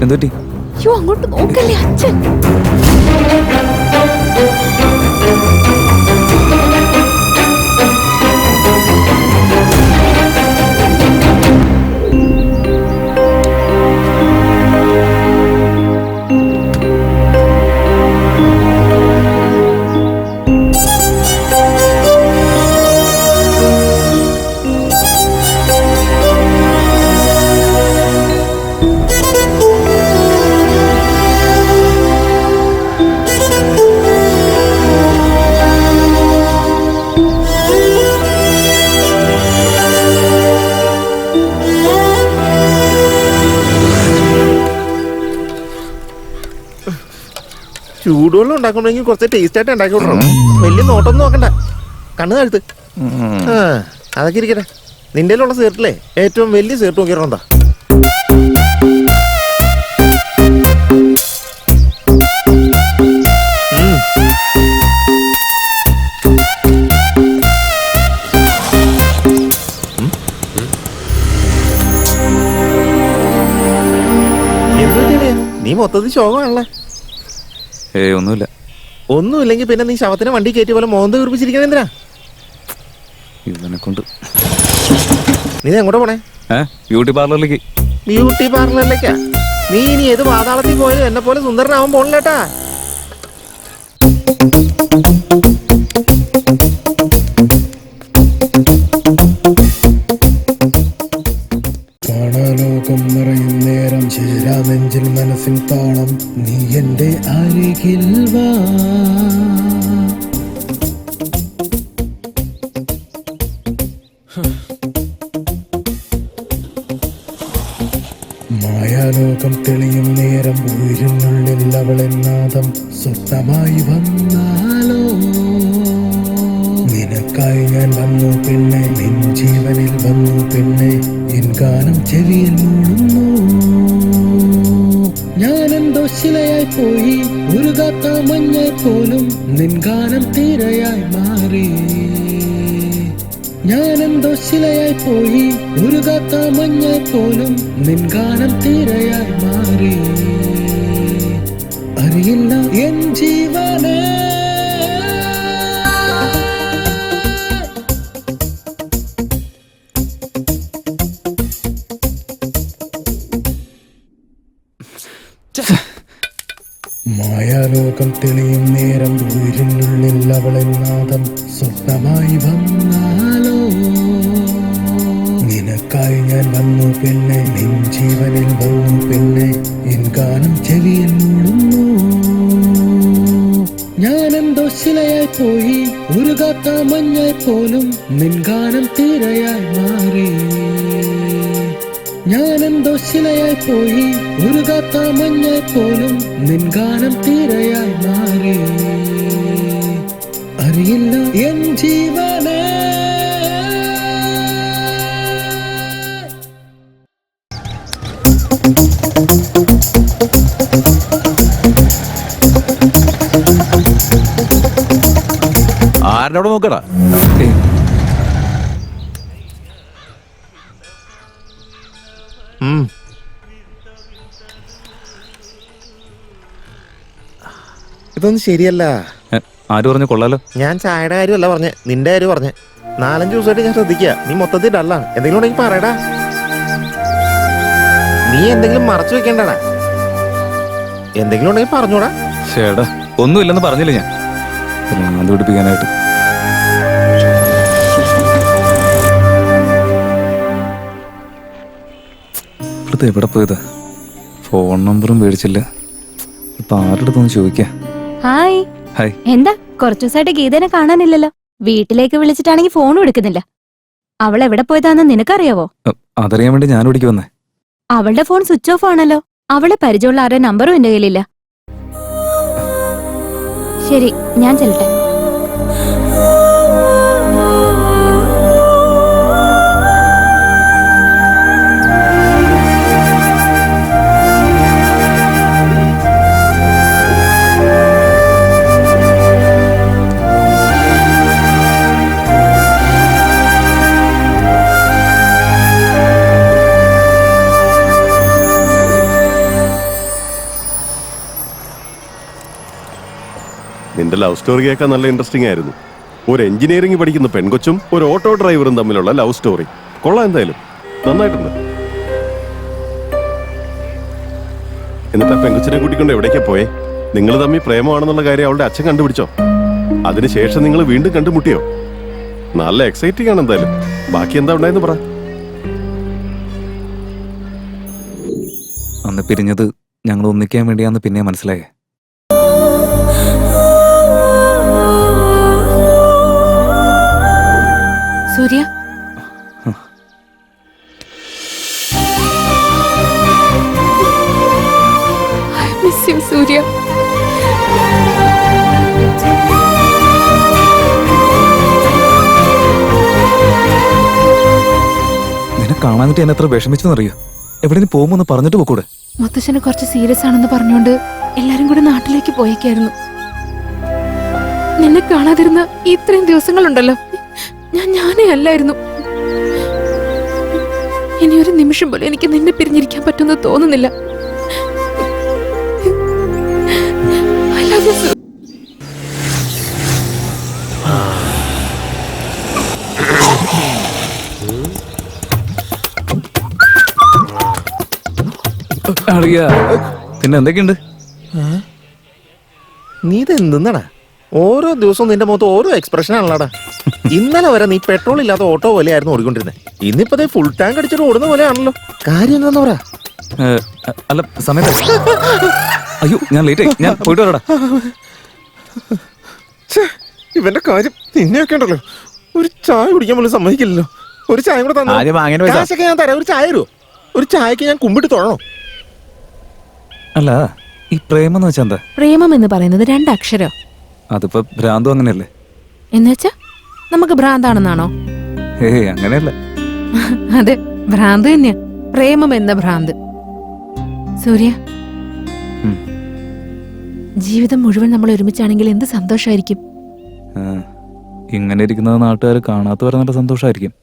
എന്തുപറ്റി? അയ്യോ അങ്ങോട്ട് നോക്കല്ലേ അച്ഛൻ. ചൂടുവെള്ളം ഉണ്ടാക്കണമെങ്കിൽ കുറച്ച് ടേസ്റ്റ് ആയിട്ട് ഉണ്ടാക്കി വിടണം. വലിയ നോട്ടൊന്നും നോക്കണ്ട, കണ്ണ് താഴ്ത്ത്. അതൊക്കെ ഇരിക്കട്ടെ. നിന്റെ ഉള്ള സീർട്ടിലെ ഏറ്റവും വലിയ സീർട്ട് നോക്കിയിരുന്നതാ. എന്തുപറ്റിയ നീ മൊത്തത്തിൽ ശോകമാണല്ലേ? ഒന്നുമില്ല. ഒന്നുമില്ലെങ്കിൽ പിന്നെ നീ ശവത്തിനെ വണ്ടി കയറ്റി പോലെ മോന്ത വീർപ്പിച്ചിരിക്കണ എന്തിനാ? ഇവനെ കൊണ്ട് നീ എങ്ങോട്ട് പോണേ? ബ്യൂട്ടി പാർലറിലേക്ക്. ബ്യൂട്ടി പാർലറിലേക്കാ? നീ ഇനി ഏത് പാതാളത്തിൽ പോയത് എന്നെ പോലെ സുന്ദരനാവാൻ പോണില്ലേട്ടാ. ലോകം നിറയും നേരം ചേരാ നെഞ്ചിൽ മനസ്സിൻ താളം നീ എന്റെ അരികിൽ വാ. മായാലോകം തെളിയും നേരം ഉയരുന്നുള്ളിൽ അവളെന്നാദം സ്വപ്നമായി വന്നാലോ. നിനക്കായി ഞാൻ വന്നു പിന്നെ നിൻ ജീവനിൽ വന്നു പിന്നെ എൻ ഗാനം ചെവിയിൽ മൂടുന്നു. ഞാനെന്തോ ശിലയായി പോയി ഉരുകാത്ത മഞ്ഞായി പോലും നിൻ ഗാനം തീരയായി മാറി. ഞാനെന്തോ ശിലയായി പോയി ഉരുകാത്ത മഞ്ഞായി പോലും നിൻ ഗാനം തീരയായി മാറി. അറിയില്ല എൻ ജീവനേ മായാലോകം തെളിയും നേരം ഉയരിനുള്ളിൽ അവളെന്നാദം സ്വപ്നമായി വന്നാലോ. നിനക്കായി ഞാൻ വന്നു പിന്നെ നിൻ ജീവനിൽ വന്നു പിന്നെ എൻ ഗാനം ചെവിയിൽ മൂടുന്നു. ഞാനെന്തോ ശിലയായി പോയി ഉരുകാത്ത മഞ്ഞായി പോലും നിൻ ഗാനം തീരയായി മാറി. ഞാനെന്തോ ശിലയായി പോയി ഉരുകാത്ത മഞ്ഞായി പോലും നിൻ ഗാനം തീരയായി മാറി. അറിയില്ല എൻ ജീവനേ. ആരോട് നോക്കടാ? ഇതൊന്നും ശരിയല്ല. ആര് പറഞ്ഞു? കൊള്ളാലോ. ഞാൻ ചായയുടെ കാര്യമല്ല പറഞ്ഞേ, നിന്റെ കാര്യം പറഞ്ഞേ. 4-5 ദിവസമായിട്ട് ഞാൻ ശ്രദ്ധിക്കുക, നീ മൊത്തത്തിൽ ഡള്ളാണ്. എന്തെങ്കിലും ഉണ്ടെങ്കിൽ പറയടാ. നീ എന്തെങ്കിലും മറച്ചു വെക്കണ്ടടാ. എന്തെങ്കിലും ഉണ്ടെങ്കിൽ പറഞ്ഞോടാ. ചേടാ ഒന്നുമില്ലെന്ന് പറഞ്ഞില്ല ഞാൻ, അത് പിടിപ്പിക്കാനായിട്ട്. ഇവിടുത്തെ എവിടെ പോയതാ? ഫോൺ നമ്പറും മേടിച്ചില്ല. ഇപ്പൊ ആരുടെ അടുത്തൊന്ന് ചോദിക്കാം. ഹായ്. ഹായ്. എന്താ കുറച്ചു ദിവസമായിട്ട് ഗീതനെ കാണാനില്ലല്ലോ? വീട്ടിലേക്ക് വിളിച്ചിട്ടാണെങ്കിൽ ഫോണും എടുക്കുന്നില്ല. അവൾ എവിടെ പോയതാന്ന് നിനക്കറിയാവോ? അതറിയാൻ വേണ്ടി ഞാൻ ഓടിക്ക് വന്നേ. അവളുടെ ഫോൺ സ്വിച്ച് ഓഫ് ആണല്ലോ. അവളെ പരിചയമുള്ള ആരുടെ നമ്പറും എന്റെ കയ്യിലില്ല. ശരി, ഞാൻ ചെല്ലട്ടെ. നിന്റെ ലവ് സ്റ്റോറി കേൾക്കാൻ നല്ല ഇൻട്രസ്റ്റിംഗ് ആയിരുന്നു. ഒരു എഞ്ചിനീയറിംഗ് പഠിക്കുന്ന പെൺകൊച്ചും ഒരു ഓട്ടോ ഡ്രൈവറും തമ്മിലുള്ള ലവ് സ്റ്റോറി കൊള്ളാം. എന്തായാലും നന്നായിട്ടുണ്ട്. എന്നിട്ട് ആ പെൺകൊച്ചിനെ കൂട്ടിക്കൊണ്ട് എവിടേക്കാ പോയേ? നിങ്ങൾ തമ്മിൽ പ്രേമമാണെന്നുള്ള കാര്യം അവളുടെ അച്ഛൻ കണ്ടുപിടിച്ചോ? അതിനുശേഷം നിങ്ങൾ വീണ്ടും കണ്ടുമുട്ടിയോ? നല്ല എക്സൈറ്റിംഗ് ആണ്. എന്തായാലും ബാക്കി എന്താ ഉണ്ടായെന്ന് പറ. അന്ന് പിരിഞ്ഞത് ഞങ്ങൾ ഒന്നിക്കാൻ വേണ്ടിയാന്ന് പിന്നെ മനസ്സിലായേ. സൂര്യ, I miss you, സൂര്യ. നിന്നെ കാണാനിട്ട് എന്നെ എത്ര വിഷമിച്ചെന്നറിയോ? എവിടെയും പോകുമ്പോ പറഞ്ഞിട്ട് പോക്കൂടെ? മുത്തശ്ശന് കുറച്ച് സീരിയസ് ആണെന്ന് പറഞ്ഞുകൊണ്ട് എല്ലാരും കൂടെ നാട്ടിലേക്ക് പോയേക്കായിരുന്നു. നിന്നെ കാണാതിരുന്ന ഇത്രയും ദിവസങ്ങളുണ്ടല്ലോ, ഞാനേ അല്ലായിരുന്നു. ഇനി ഒരു നിമിഷം പോലും എനിക്ക് നിന്നെ പിരിഞ്ഞിരിക്കാൻ പറ്റുമെന്ന് തോന്നുന്നില്ല. I love you, സൂര്യ. അറിയാ പിന്നെ എന്തൊക്കെയുണ്ട്? നീ ഇത് എന്തെന്നാടാ? ഓരോ ദിവസവും നിന്റെ മുഖത്ത് ഓരോ എക്സ്പ്രഷൻ ആണല്ലോടാ. ഇന്നലെ വരെ നീ പെട്രോൾ ഇല്ലാത്ത ഓട്ടോ പോലെയായിരുന്നു ഓടിക്കൊണ്ടിരുന്നത്. ഇന്നിപ്പോ ഫുൾ ടാങ്ക് അടിച്ചിട്ട് ഓടുന്ന പോലെയാണല്ലോ. കാര്യം എന്താന്ന് പറയാ? അല്ല സമയത്ത് അയ്യോ ഞാൻ ലേറ്റ് ആയി. ഞാൻ പോയിട്ട് വരടാ. ഇവന്റെ കാര്യം നിന്നെയൊക്കെ ഉണ്ടല്ലോ, ഒരു ചായ കുടിക്കാൻ പോലും സമ്മതിക്കില്ലല്ലോ. ഒരു ചായ കൂടെ തന്നെ കാശൊക്കെ ഞാൻ തരാം. ഒരു ചായ തരുമോ? ഒരു ചായക്ക് ഞാൻ കുമ്പിട്ട് തൊഴണോ? അല്ല ഈ പ്രേമം എന്ന് വെച്ചാ എന്താ? പ്രേമം എന്ന് പറയുന്നത് 2 അക്ഷരം. അതിപ്പോ ഭ്രാന്തും അങ്ങനെയല്ലേ? എന്നുവെച്ചാ നമുക്ക് ഭ്രാന്താണെന്നാണോ? ഏയ് അങ്ങനെയല്ല. അതെ, ഭ്രാന്ത് തന്നെയാ. പ്രേമം എന്ന ഭ്രാന്ത്. സൂര്യ, ജീവിതം മുഴുവൻ നമ്മൾ ഒരുമിച്ചാണെങ്കിൽ എന്ത് സന്തോഷമായിരിക്കും. ഇങ്ങനെ ഇരിക്കുന്നത് നാട്ടുകാർ കാണാത്ത വരെ നല്ല സന്തോഷമായിരിക്കും.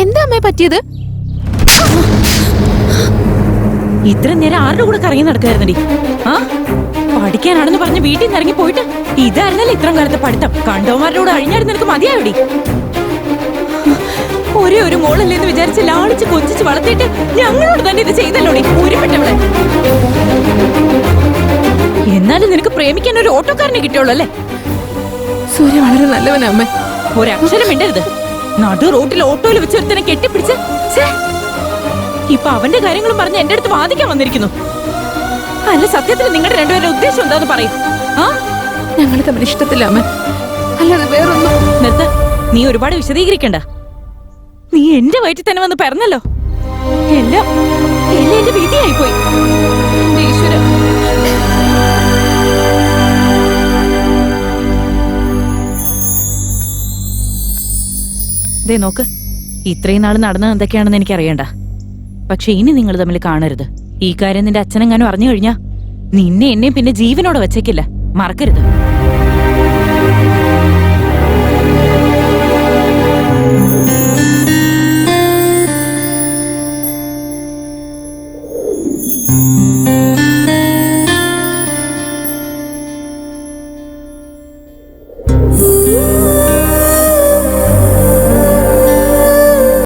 എന്താ അമ്മേ പറ്റിയത്? ഇത്ര നേരം ആരുടെ കൂടെ കറങ്ങി നടക്കായിരുന്നടി? ആ പഠിക്കാനാണെന്ന് പറഞ്ഞ് വീട്ടിൽ നിന്ന് ഇറങ്ങി പോയിട്ട് ഇതായിരുന്നല്ലേ ഇത്രയും കാലത്തെ പഠിത്തം? കണ്ടോമാരുടെ കൂടെ അഴിഞ്ഞായിരുന്നു നിനക്ക് മതിയായോടി? ഒരേ ഒരു മോളല്ലേന്ന് വിചാരിച്ച് ലാളിച്ച് കൊഞ്ചിച്ച് വളർത്തിയിട്ട് ഞങ്ങളോട് തന്നെ ഇത് ചെയ്തല്ലോടി ഊരിപ്പെട്ടവളെ. എന്നാലും നിനക്ക് പ്രേമിക്കാൻ ഒരു ഓട്ടോക്കാരനെ കിട്ടിയുള്ളൂ അല്ലേ? സൂര്യ വളരെ നല്ലവനാ അമ്മേ. ഒരക്ഷരം മിണ്ടരുത്. നടു റോട്ടിൽ ഓട്ടോയിൽ വെച്ച് ഒരുത്തനെ കെട്ടിപ്പിടിച്ച് ഇപ്പൊ അവന്റെ കാര്യങ്ങളും പറഞ്ഞ് എന്റെ അടുത്ത് വാദിക്കാൻ വന്നിരിക്കുന്നു. അല്ല സത്യത്തിൽ നിങ്ങളുടെ രണ്ടുപേരുടെ ഉദ്ദേശം എന്താന്ന് പറയും? ആ ഞങ്ങൾ തമ്മിൽ ഇഷ്ടത്തില്ല അമ്മ, അല്ലാതെ വേറൊന്നും. നിർത്ത, നീ ഒരുപാട് വിശദീകരിക്കണ്ട. നീ എന്റെ വയറ്റിൽ തന്നെ വന്ന് പറഞ്ഞല്ലോ. എല്ലാം എന്റെ വിധിയായി പോയി. ഈശ്വര, ദേ നോക്ക്, ഇത്രയും നാൾ നടന്നത് എന്തൊക്കെയാണെന്ന് എനിക്ക് അറിയണ്ട. പക്ഷെ ഇനി നിങ്ങൾ തമ്മിൽ കാണരുത്. ഈ കാര്യം നിന്റെ അച്ഛനെങ്ങാനും അറിഞ്ഞു കഴിഞ്ഞാ നിന്നെ എന്നെയും പിന്നെ ജീവനോടെ വെച്ചേക്കില്ല, മറക്കരുത്.